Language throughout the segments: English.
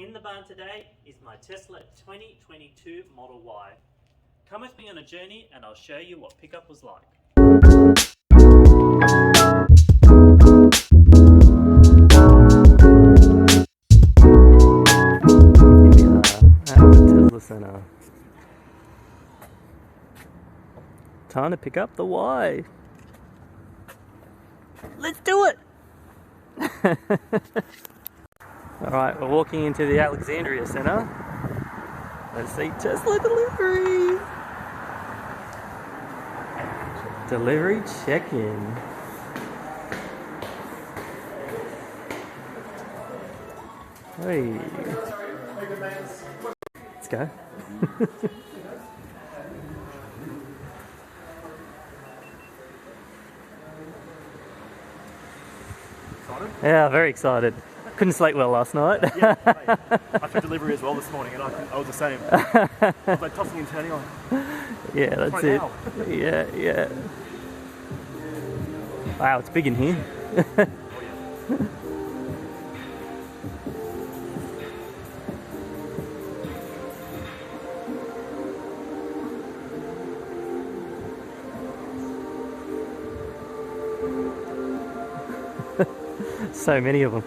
In the barn today is my Tesla 2022 Model Y. Come with me on a journey and I'll show you what pickup was like. Here we are at the Tesla Center. Time to pick up the Y. Let's do it! Alright, we're walking into the Alexandria Center. Let's see Tesla delivery! Delivery check-in. Hey. Let's go. Yeah, very excited. Couldn't sleep well last night. Yeah, I took delivery as well this morning and I was the same. I was like tossing and turning on. Yeah, that's it. Yeah, yeah. Wow, it's big in here. So many of them.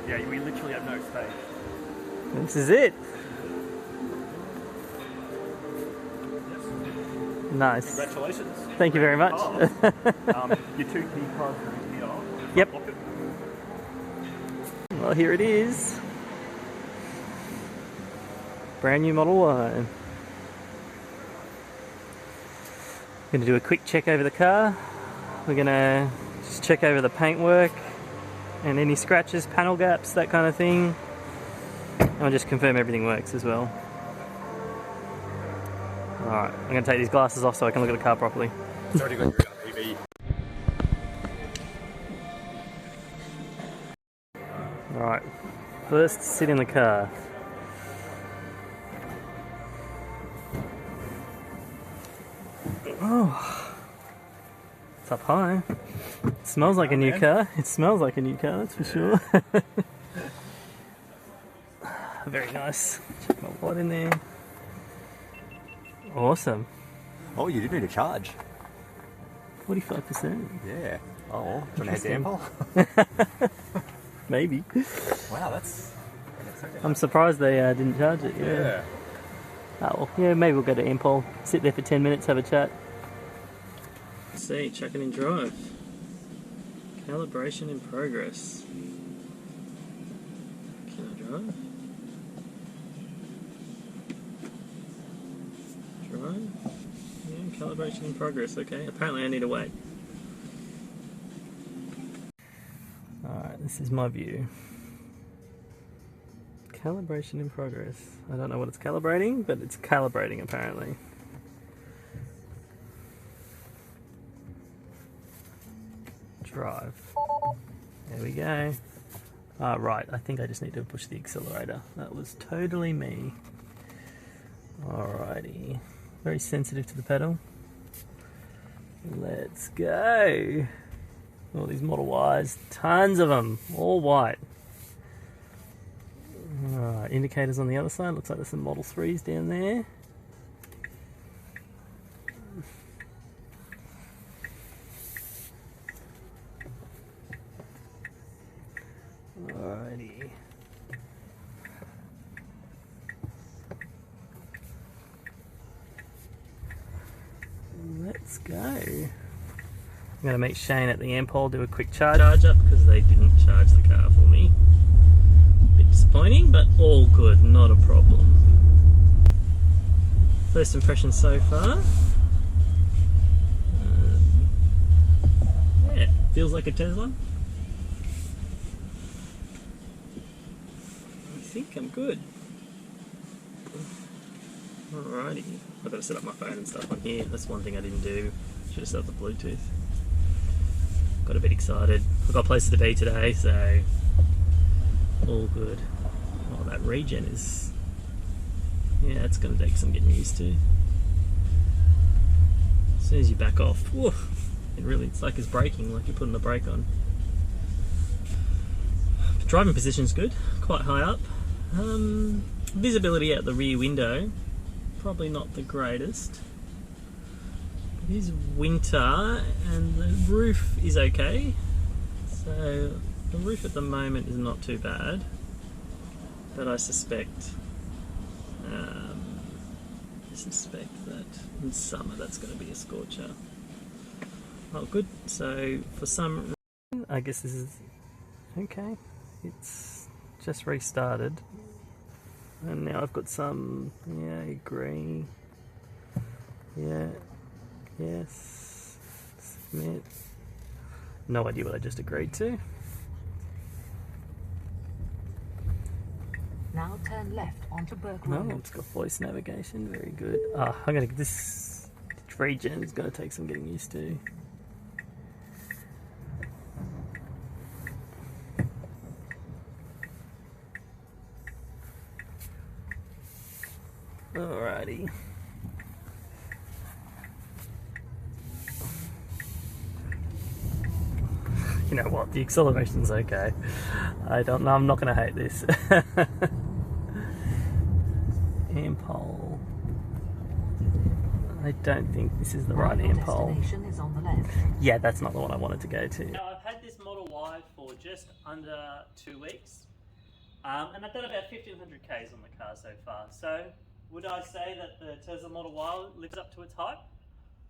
Yeah, we literally have no space. This is it. Nice. Congratulations. Thank you very much. Your 2 key cards are in here. Yep. Well, here it is. Brand new Model Y. Going to do a quick check over the car. We're going to just check over the paintwork and any scratches, panel gaps, that kind of thing. And I'll just confirm everything works as well. Alright, I'm going to take these glasses off so I can look at the car properly. It's already got your PV. Alright, first sit in the car. Oh, it's up high. It smells like a new car. It smells like a new car, that's for sure. Very nice. Check my watt in there. Awesome. Oh, you did need a charge. 45%. Yeah. Oh, do you want to head to Ampol? Maybe. Wow, that's I'm surprised they didn't charge it. yeah. Oh, well, yeah, maybe we'll go to Ampol, sit there for 10 minutes, have a chat. See, chuck it in drive. Calibration in progress. Can I drive? Drive? Yeah, calibration in progress, okay. Apparently I need to wait. Alright, this is my view. Calibration in progress. I don't know what it's calibrating, but it's calibrating apparently. Drive. There we go. Right, I think I just need to push the accelerator. That was totally me. Alrighty. Very sensitive to the pedal. Let's go. All these Model Ys, tons of them, all white. Alright, indicators on the other side. Looks like there's some Model 3s down there. Alrighty. Let's go. I'm going to make Shane at the Ampol do a quick charge up because they didn't charge the car for me. Bit disappointing, but all good, not a problem. First impression so far. Yeah, feels like a Tesla. I think I'm good. Alrighty, I've got to set up my phone and stuff on here. That's one thing I didn't do. Should have set up the Bluetooth. Got a bit excited. I've got places to be today, so all good. Oh, that regen is... yeah, it's going to take some getting used to. As soon as you back off, whew, it's like it's braking, like you're putting the brake on. driving position's good, quite high up. Visibility out the rear window, probably not the greatest. It is winter and the roof is okay. So the roof at the moment is not too bad, but I suspect that in summer that's going to be a scorcher. Oh, good. So for some reason, I guess this is okay. It's just restarted, and now I've got some. Yeah, I agree. Yeah. Yes. Submit. No idea what I just agreed to. Now turn left onto Burke No, Road. it's got voice navigation. Very good. I'm gonna. This regen is gonna take some getting used to. Alrighty. You know what? The acceleration's okay. I don't know. I'm not going to hate this. Ampole. I don't think this is the right ampole. Destination is on the left. Yeah, that's not the one I wanted to go to. Now I've had this Model Y for just under 2 weeks, and I've done about 1,500 Ks on the car so far. So would I say that the Tesla Model Y lives up to its hype?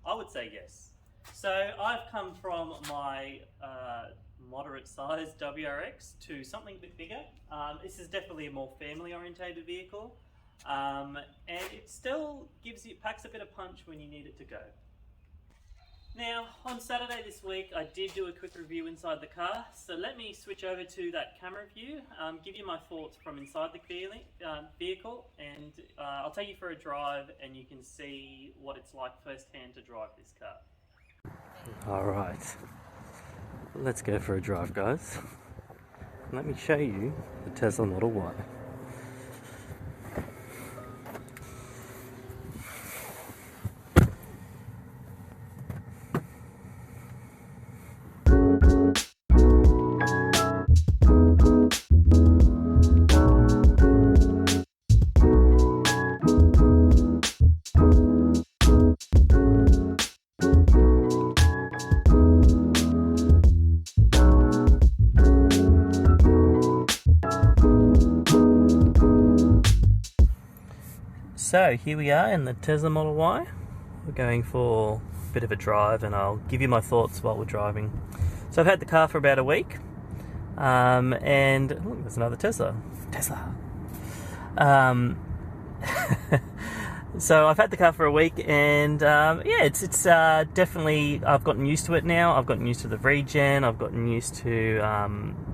I would say yes. So I've come from my moderate sized WRX to something a bit bigger. This is definitely a more family orientated vehicle, and it still packs a bit of punch when you need it to go. Now on Saturday this week I did do a quick review inside the car, so let me switch over to that camera view, give you my thoughts from inside the vehicle, and I'll take you for a drive and you can see what it's like firsthand to drive this car. Alright, let's go for a drive, guys. Let me show you the Tesla Model Y. So here we are in the Tesla Model Y. We're going for a bit of a drive and I'll give you my thoughts while we're driving. So I've had the car for about a week, and look, there's another Tesla. So I've had the car for a week, and yeah, it's definitely, I've gotten used to it now. I've gotten used to the regen. I've gotten used to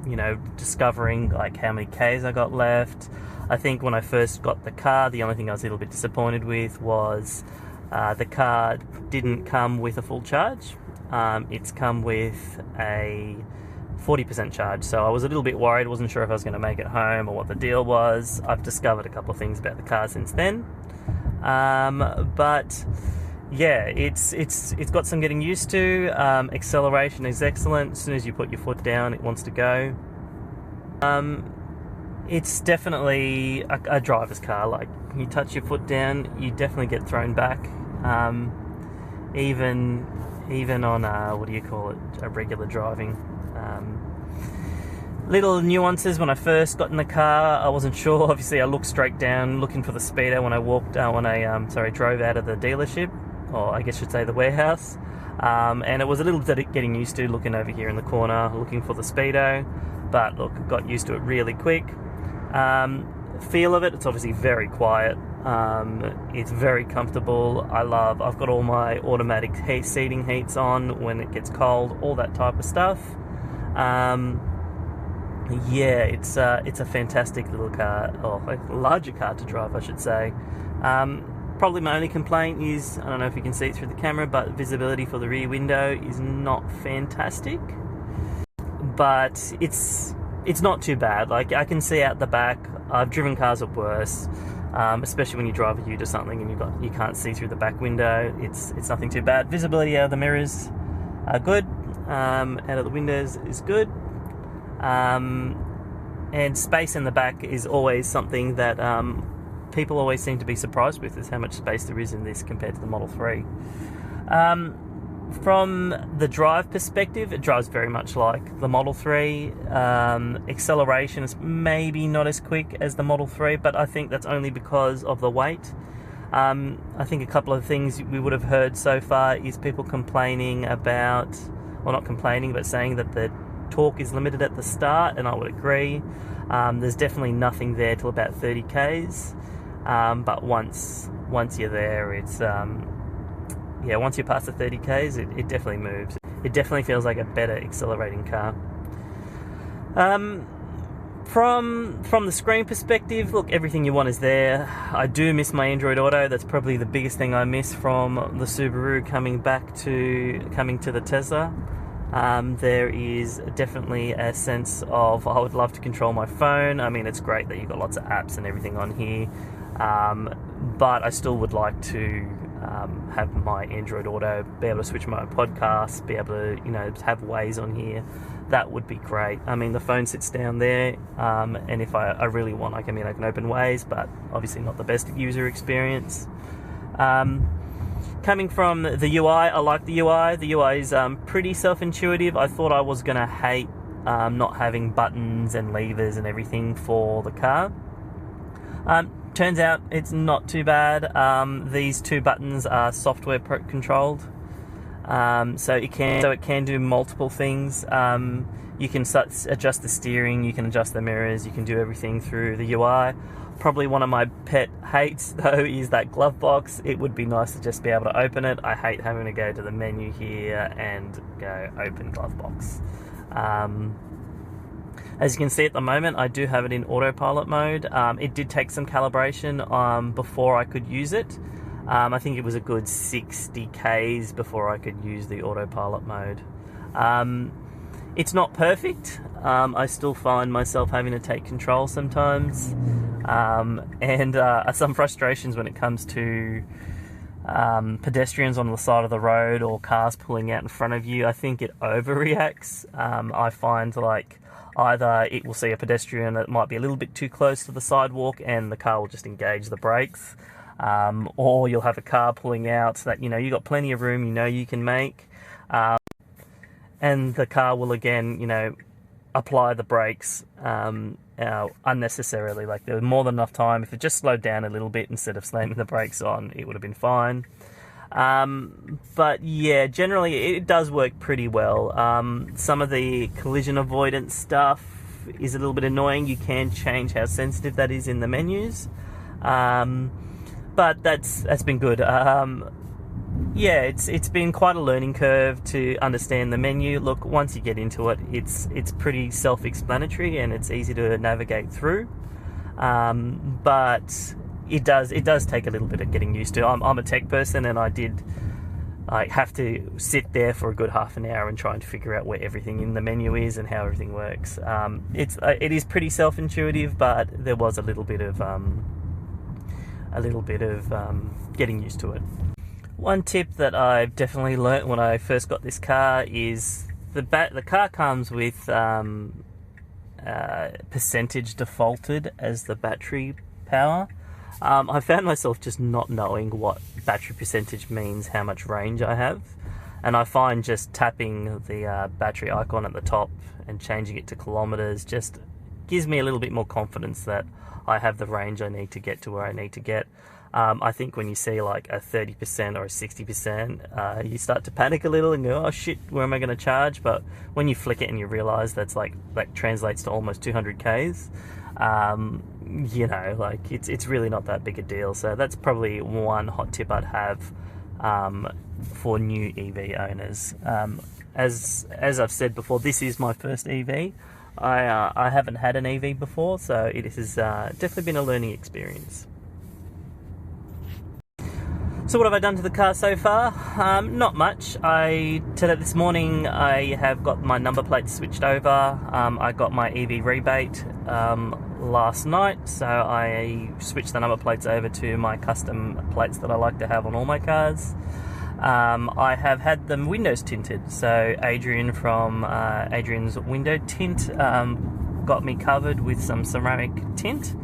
you know, discovering like how many Ks I got left. I think when I first got the car, the only thing I was a little bit disappointed with was the car didn't come with a full charge. It's come with a 40% charge, so I was a little bit worried, wasn't sure if I was going to make it home or what the deal was. I've discovered a couple of things about the car since then, but yeah, it's got some getting used to. Acceleration is excellent. As soon as you put your foot down, it wants to go. It's definitely a driver's car. Like, you touch your foot down, you definitely get thrown back. Even on what do you call it, a regular driving. Little nuances. When I first got in the car, I wasn't sure. Obviously, I looked straight down, looking for the speedo when I drove out of the dealership, or I guess I should say the warehouse. And it was a little bit getting used to looking over here in the corner, looking for the speedo. But look, got used to it really quick. Feel of it, it's obviously very quiet. It's very comfortable. I've got all my automatic seating heats on when it gets cold, all that type of stuff. Yeah, it's a fantastic little car, or a larger car to drive, I should say. Probably my only complaint is, I don't know if you can see it through the camera, but visibility for the rear window is not fantastic. But it's not too bad. Like, I can see out the back. I've driven cars at worse, especially when you drive a ute or something and you can't see through the back window. It's nothing too bad. Visibility out of the mirrors are good. Out of the windows is good. And space in the back is always something that people always seem to be surprised with, is how much space there is in this compared to the Model 3. From the drive perspective, it drives very much like the Model 3. Acceleration is maybe not as quick as the Model 3, but I think that's only because of the weight. I think a couple of things we would have heard so far is people complaining about, well, not complaining, but saying that the torque is limited at the start, and I would agree. There's definitely nothing there till about 30 k's, but once you're there, it's once you pass the 30 k's, it definitely moves. It definitely feels like a better accelerating car. From the screen perspective, look, everything you want is there. I do miss my Android Auto. That's probably the biggest thing I miss from the Subaru coming to the Tesla. There is definitely a sense of, I would love to control my phone. I mean, it's great that you've got lots of apps and everything on here, but I still would like to have my Android Auto, be able to switch my podcasts, be able to, have Waze on here. That would be great. I mean, the phone sits down there, and if I really want, I can open Waze, but obviously not the best user experience. Coming from the UI, I like the UI. The UI is pretty self-intuitive. I thought I was going to hate not having buttons and levers and everything for the car. Turns out it's not too bad. These two buttons are software controlled, so it can do multiple things. You can adjust the steering, you can adjust the mirrors, you can do everything through the UI. Probably one of my pet hates though is that glove box. It would be nice to just be able to open it. I hate having to go to the menu here and go open glove box. As you can see at the moment, I do have it in autopilot mode. It did take some calibration before I could use it. I think it was a good 60 k's before I could use the autopilot mode. It's not perfect. I still find myself having to take control sometimes, and some frustrations when it comes to pedestrians on the side of the road or cars pulling out in front of you. I think it overreacts. I find like either it will see a pedestrian that might be a little bit too close to the sidewalk and the car will just engage the brakes, or you'll have a car pulling out that you've got plenty of room, you can make, and the car will again apply the brakes unnecessarily. Like, there was more than enough time. If it just slowed down a little bit instead of slamming the brakes on, it would have been fine. But yeah, generally it does work pretty well. Some of the collision avoidance stuff is a little bit annoying. You can change how sensitive that is in the menus, but that's been good. Yeah, it's been quite a learning curve to understand the menu. Look, once you get into it, it's pretty self-explanatory and it's easy to navigate through. But it does take a little bit of getting used to. I'm a tech person, and I have to sit there for a good half an hour and try and figure out where everything in the menu is and how everything works. It is pretty self-intuitive, but there was a little bit of getting used to it. One tip that I've definitely learnt when I first got this car is the car comes with percentage defaulted as the battery power. I found myself just not knowing what battery percentage means, how much range I have, and I find just tapping the battery icon at the top and changing it to kilometers just gives me a little bit more confidence that I have the range I need to get to where I need to get. I think when you see like a 30% or a 60%, you start to panic a little and go, oh shit, where am I going to charge? But when you flick it and you realize that translates to almost 200 Ks, it's really not that big a deal. So that's probably one hot tip I'd have for new EV owners. As I've said before, this is my first EV. I haven't had an EV before, so it has definitely been a learning experience. So what have I done to the car so far? Not much. This morning I have got my number plates switched over. I got my EV rebate last night, so I switched the number plates over to my custom plates that I like to have on all my cars. I have had them windows tinted, so Adrian from Adrian's Window Tint got me covered with some ceramic tint.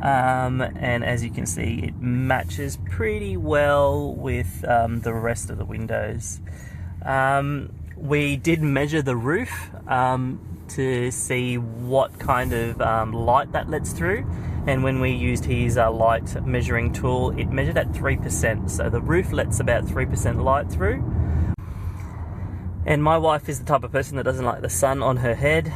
And as you can see, it matches pretty well with the rest of the windows. We did measure the roof to see what kind of light that lets through, and when we used his light measuring tool, it measured at 3%, so the roof lets about 3% light through. And my wife is the type of person that doesn't like the sun on her head,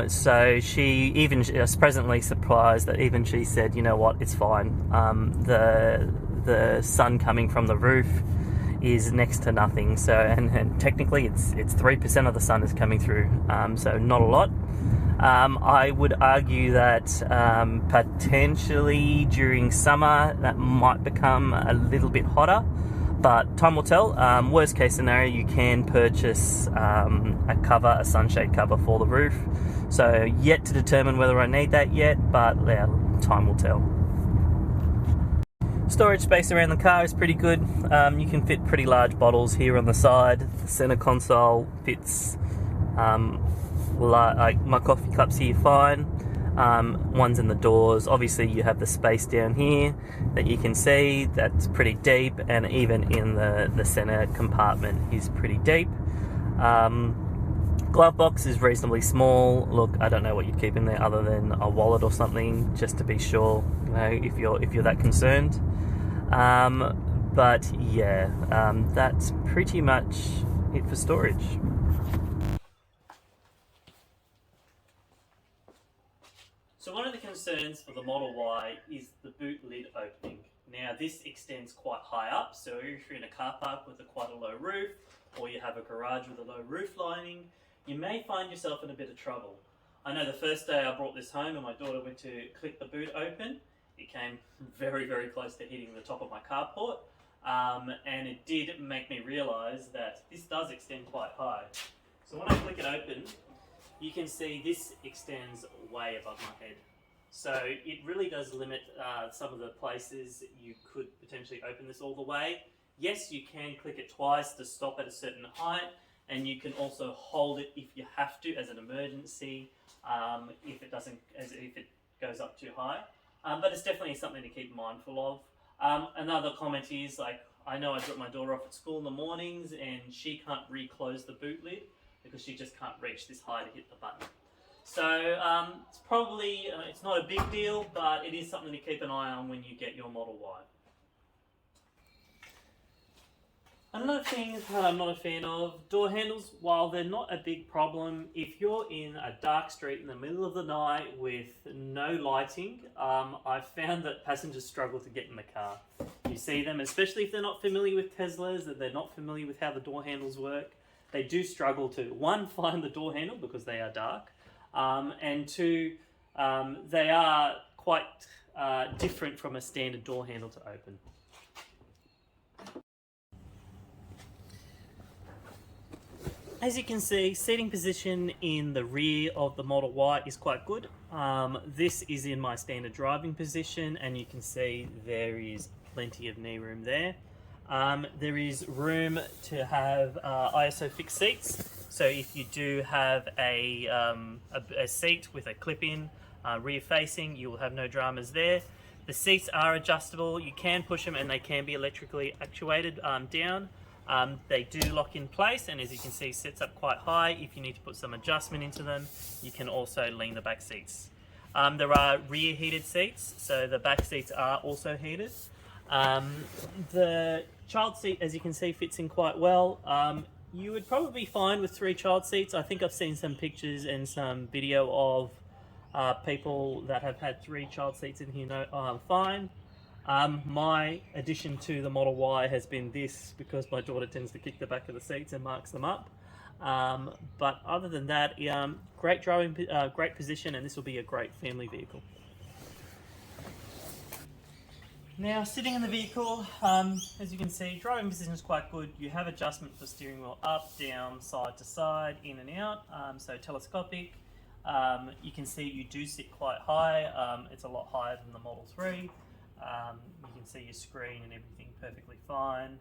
so she was presently surprised that even she said, you know what, it's fine. The sun coming from the roof is next to nothing. So and technically it's 3% of the sun is coming through, so not a lot. I would argue that potentially during summer that might become a little bit hotter, but time will tell. Worst case scenario, you can purchase a sunshade cover for the roof. So yet to determine whether I need that yet, but yeah, time will tell. Storage space around the car is pretty good. You can fit pretty large bottles here on the side. The center console fits like my coffee cups here fine. One's in the doors. Obviously you have the space down here that you can see, that's pretty deep, and even in the center compartment is pretty deep. Glove box is reasonably small. Look, I don't know what you'd keep in there other than a wallet or something, just to be sure, you know, if you're that concerned. But yeah, that's pretty much it for storage. So one of the concerns for the Model Y is the boot lid opening. Now this extends quite high up, so if you're in a car park with quite a low roof, or you have a garage with a low roof lining, you may find yourself in a bit of trouble. I know the first day I brought this home and my daughter went to click the boot open, it came very, very close to hitting the top of my carport, and it did make me realise that this does extend quite high. So when I click it open, you can see this extends way above my head. So it really does limit some of the places you could potentially open this all the way. Yes, you can click it twice to stop at a certain height, and you can also hold it if you have to as an emergency, if it goes up too high. But it's definitely something to keep mindful of. Another comment is, like, I know I drop my daughter off at school in the mornings and she can't reclose the boot lid because she just can't reach this high to hit the button. So it's probably, it's not a big deal, but it is something to keep an eye on when you get your Model Y. Another thing that I'm not a fan of, door handles. While they're not a big problem, if you're in a dark street in the middle of the night with no lighting, I've found that passengers struggle to get in the car. You see them, especially if they're not familiar with Teslas, that they're not familiar with how the door handles work. They do struggle to, one, find the door handle because they are dark, and two, they are quite different from a standard door handle to open. As you can see, seating position in the rear of the Model Y is quite good. This is in my standard driving position, and you can see there is plenty of knee room there. There is room to have ISO fixed seats, so if you do have a seat with a clip-in rear facing, you will have no dramas there. The seats are adjustable, you can push them and they can be electrically actuated down. They do lock in place, and as you can see, sets up quite high. If you need to put some adjustment into them, you can also lean the back seats. There are rear heated seats, so the back seats are also heated. The child seat, as you can see, fits in quite well. You would probably be fine with 3 child seats. I think I've seen some pictures and some video of people that have had 3 child seats in here fine. My addition to the Model Y has been this, because my daughter tends to kick the back of the seats and marks them up. But other than that, great driving, great position, and this will be a great family vehicle. Now, sitting in the vehicle, as you can see, driving position is quite good. You have adjustment for steering wheel up, down, side to side, in and out, so telescopic. You can see you do sit quite high. It's a lot higher than the Model 3. You can see your screen and everything perfectly fine.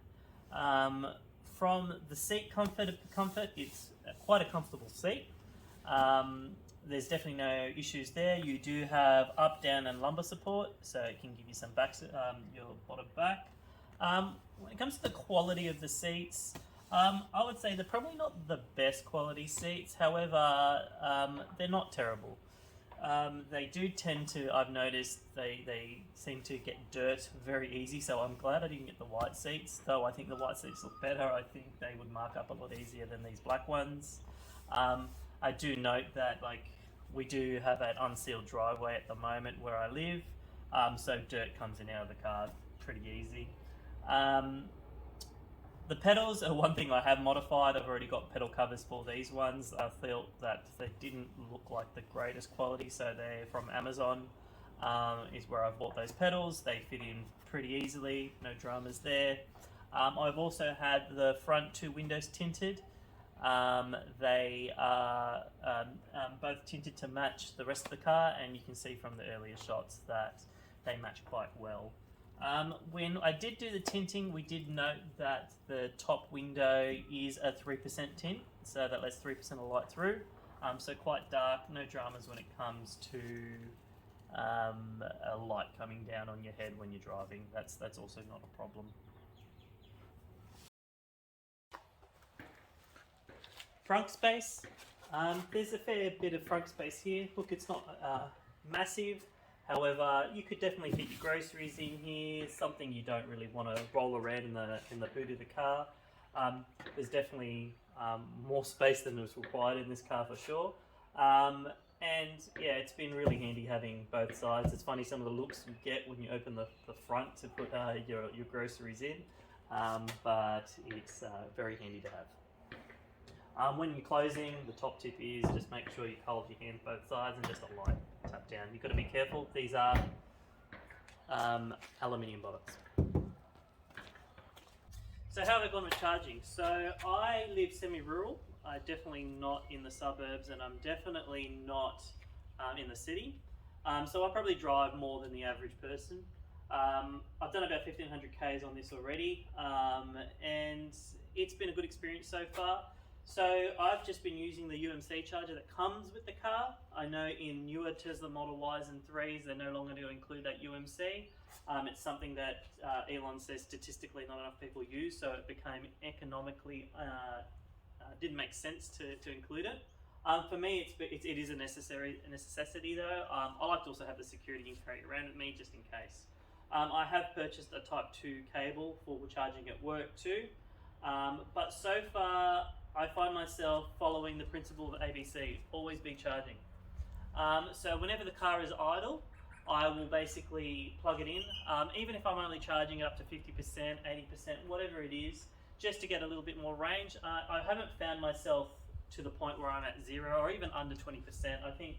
From the seat comfort, it's quite a comfortable seat. there's definitely no issues there. You do have up, down, and lumbar support, so it can give you some back, your bottom back. When it comes to the quality of the seats, I would say they're probably not the best quality seats. However, they're not terrible. They do tend to, I've noticed, they seem to get dirt very easy, so I'm glad I didn't get the white seats, though I think the white seats look better. I think they would mark up a lot easier than these black ones. I do note that we do have an unsealed driveway at the moment where I live, so dirt comes in and out of the car pretty easy. The pedals are one thing I have modified. I've already got pedal covers for these ones. I felt that they didn't look like the greatest quality, so they're from Amazon, is where I've bought those pedals. They fit in pretty easily, no dramas there. I've also had the front two windows tinted. They are both tinted to match the rest of the car, and you can see from the earlier shots that they match quite well. When I did do the tinting, we did note that the top window is a 3% tint, so that lets 3% of light through. So quite dark, no dramas when it comes to a light coming down on your head when you're driving. That's also not a problem. Front space. There's a fair bit of front space here. Look, it's not massive. However, you could definitely fit your groceries in here. Something you don't really want to roll around in the boot of the car. There's definitely more space than is required in this car for sure. And yeah, it's been really handy having both sides. It's funny some of the looks you get when you open the front to put your groceries in, but it's very handy to have. When you're closing, the top tip is just make sure you hold your hand both sides and just a light tap down. You've got to be careful. These are aluminium bottoms. So how have I gone with charging? So I live semi-rural. I'm definitely not in the suburbs, and I'm definitely not in the city. So I probably drive more than the average person. I've done about 1,500 Ks on this already, and it's been a good experience so far. So I've just been using the UMC charger that comes with the car. I know in newer Tesla Model Ys and 3s, they're no longer going to include that UMC. It's something that Elon says statistically not enough people use, so it became economically, didn't make sense to include it. For me, it is a necessity though. I like to also have the security you can carry around with me just in case. I have purchased a Type 2 cable for charging at work too, but so far I find myself following the principle of ABC, always be charging. So whenever the car is idle, I will basically plug it in, even if I'm only charging it up to 50%, 80%, whatever it is, just to get a little bit more range. I haven't found myself to the point where I'm at 0 or even under 20%. I think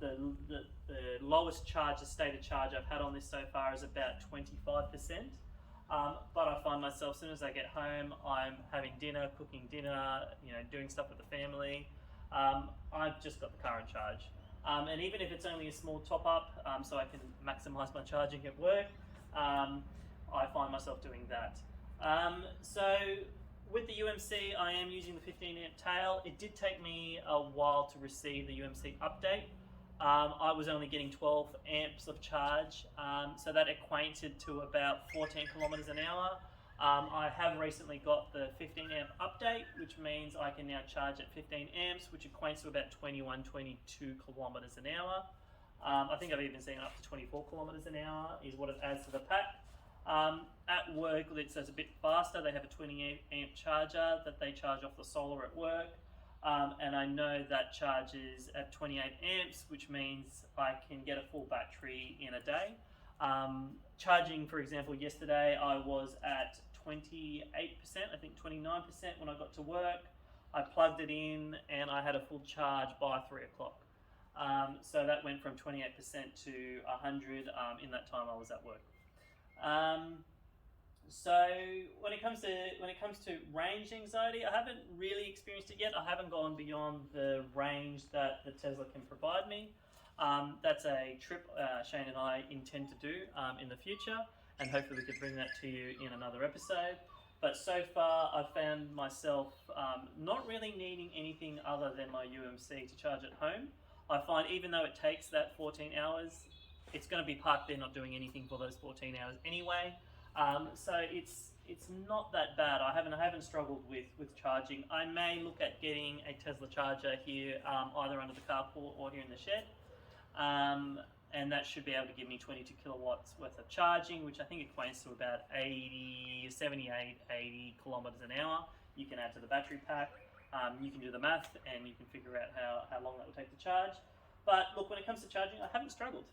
the lowest charge, the stated charge I've had on this so far is about 25%. But I find myself, as soon as I get home, I'm having dinner, cooking dinner, doing stuff with the family. I've just got the car in charge. And even if it's only a small top up, so I can maximize my charging at work, I find myself doing that. So with the UMC, I am using the 15 amp tail. It did take me a while to receive the UMC update. I was only getting 12 amps of charge, so that equated to about 14 kilometers an hour. I have recently got the 15 amp update, which means I can now charge at 15 amps, which equates to about 21, 22 kilometers an hour. I think I've even seen up to 24 kilometers an hour is what it adds to the pack. At work, it's a bit faster. They have a 28 amp charger that they charge off the solar at work. And I know that charges at 28 amps, which means I can get a full battery in a day. Charging, for example, yesterday I was at 28%, I think 29% when I got to work. I plugged it in and I had a full charge by 3 o'clock. So that went from 28% to 100 in that time I was at work. So when it comes to range anxiety, I haven't really experienced it yet. I haven't gone beyond the range that the Tesla can provide me. That's a trip Shane and I intend to do in the future, and hopefully we can bring that to you in another episode. But so far, I've found myself not really needing anything other than my UMC to charge at home. I find even though it takes that 14 hours, it's going to be parked there not doing anything for those 14 hours anyway. So it's not that bad. I haven't struggled with charging. I may look at getting a Tesla charger here, either under the carport or here in the shed. And that should be able to give me 22 kilowatts worth of charging, which I think equates to about 80 kilometers an hour. You can add to the battery pack. You can do the math and you can figure out how long that will take to charge. But look, when it comes to charging, I haven't struggled.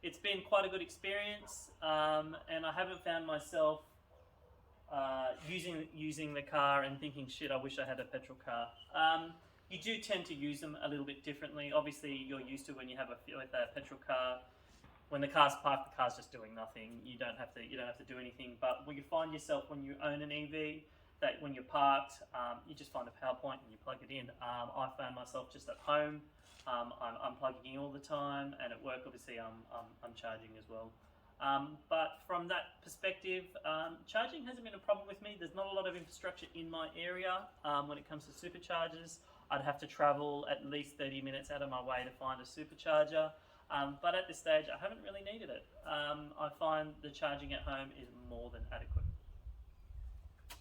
It's been quite a good experience, and I haven't found myself using the car and thinking, shit, I wish I had a petrol car. You do tend to use them a little bit differently. Obviously, you're used to when you have a petrol car. When the car's parked, the car's just doing nothing. You don't have to do anything. But when you find yourself when you own an EV, that when you're parked, you just find a power point and you plug it in. I found myself just at home. I'm plugging in all the time, and at work, obviously, I'm charging as well. But from that perspective, charging hasn't been a problem with me. There's not a lot of infrastructure in my area when it comes to superchargers. I'd have to travel at least 30 minutes out of my way to find a supercharger. But at this stage, I haven't really needed it. I find the charging at home is more than adequate.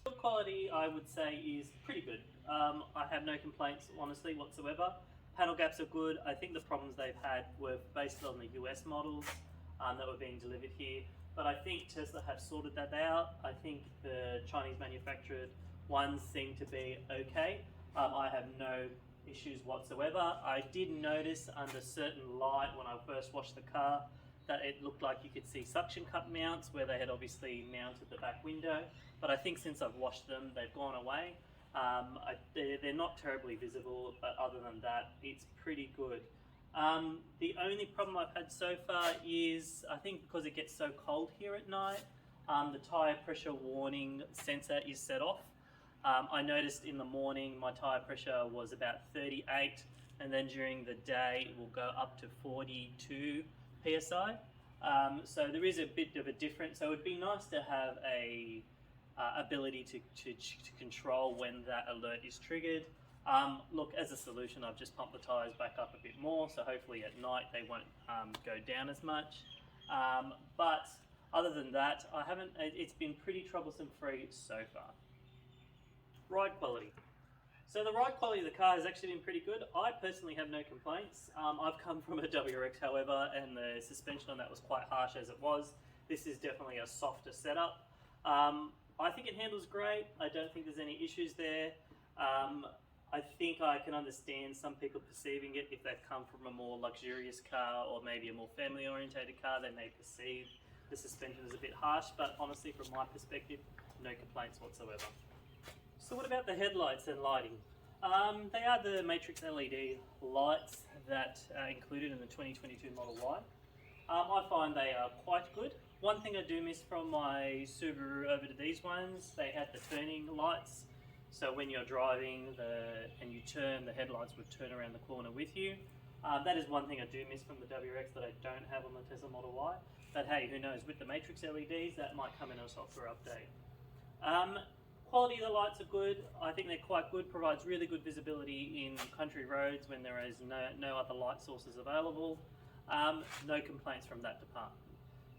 Build quality, I would say, is pretty good. I have no complaints, honestly, whatsoever. Panel gaps are good. I think the problems they've had were based on the US models that were being delivered here. But I think Tesla have sorted that out. I think the Chinese manufactured ones seem to be okay. I have no issues whatsoever. I did notice under certain light when I first washed the car that it looked like you could see suction cup mounts where they had obviously mounted the back window. But I think since I've washed them, they've gone away. They're not terribly visible, but other than that, it's pretty good. The only problem I've had so far is, I think because it gets so cold here at night, the tyre pressure warning sensor is set off. I noticed in the morning my tyre pressure was about 38, and then during the day it will go up to 42 psi. So there is a bit of a difference. So it would be nice to have a ability to control when that alert is triggered. Look, as a solution, I've just pumped the tyres back up a bit more, so hopefully at night they won't go down as much. But other than that, it's been pretty troublesome free so far. Ride quality. So the ride quality of the car has actually been pretty good. I personally have no complaints. I've come from a WRX, however, and the suspension on that was quite harsh as it was. This is definitely a softer setup. I think it handles great. I don't think there's any issues there. I think I can understand some people perceiving it if they've come from a more luxurious car or maybe a more family-orientated car. They may perceive the suspension as a bit harsh, but honestly, from my perspective, no complaints whatsoever. So what about the headlights and lighting? They are the Matrix LED lights that are included in the 2022 Model Y. I find they are quite good. One thing I do miss from my Subaru over to these ones, they had the turning lights. So when you're driving and you turn, the headlights would turn around the corner with you. That is one thing I do miss from the WRX that I don't have on the Tesla Model Y. But hey, who knows, with the Matrix LEDs, that might come in a software update. Quality of the lights are good. I think they're quite good, provides really good visibility in country roads when there is no other light sources available. No complaints from that department.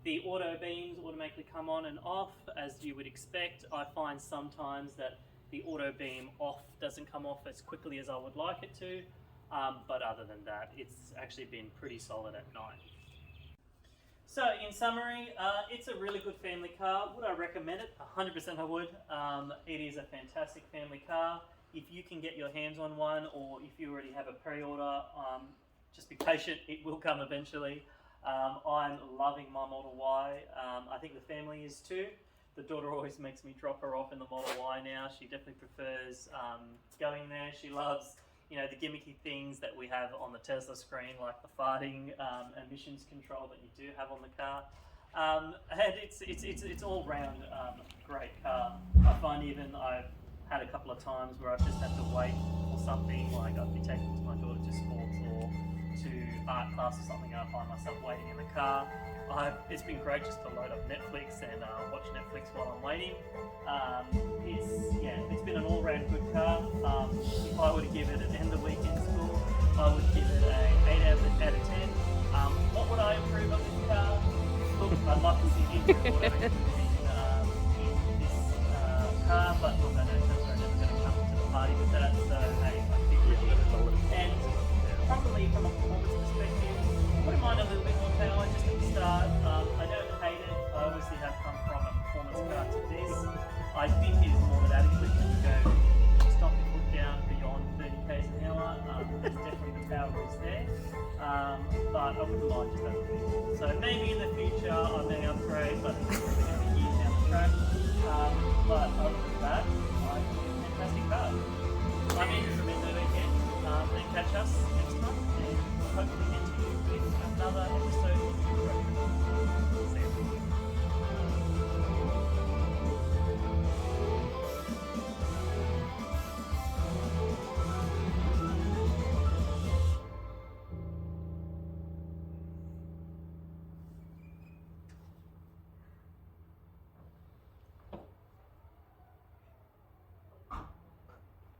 The auto beams automatically come on and off as you would expect. I find sometimes that the auto beam off doesn't come off as quickly as I would like it to, but other than that, it's actually been pretty solid at night. So in summary, it's a really good family car. Would I recommend it? 100% I would. It is a fantastic family car. If you can get your hands on one, or if you already have a pre-order, just be patient, it will come eventually. I'm loving my Model Y. I think the family is too. The daughter always makes me drop her off in the Model Y now. She definitely prefers going there. She loves, the gimmicky things that we have on the Tesla screen, like the farting emissions control that you do have on the car. And it's all round great car. I find even I've had a couple of times where I've just had to wait for something, like I'd be taking to my daughter to sports or to art class or something and I find myself waiting in the car, it's been great just to load up Netflix and watch Netflix while I'm waiting. It's been an all-round good car. If I were to give it an end of weekend score, I would give it a 8 out of 10. What would I improve on this car? Look, I'd like to see engine auto in this car, but look, I know Tesla are never going to come to the party with that, so hey, I think we're here. And probably from a performance perspective, I wouldn't mind a little bit more power just at the start. I don't hate it. I obviously have come from a performance car to this. I think it is more than adequate when you go stop your foot down beyond 30 k's an hour. There's definitely the power is there, but I wouldn't mind just that a bit. So maybe in the future I may upgrade, but it's probably going to be years down the track. But other than that, I think it's a fantastic car. I'm Andrew from End of Weekend, and catch us next time.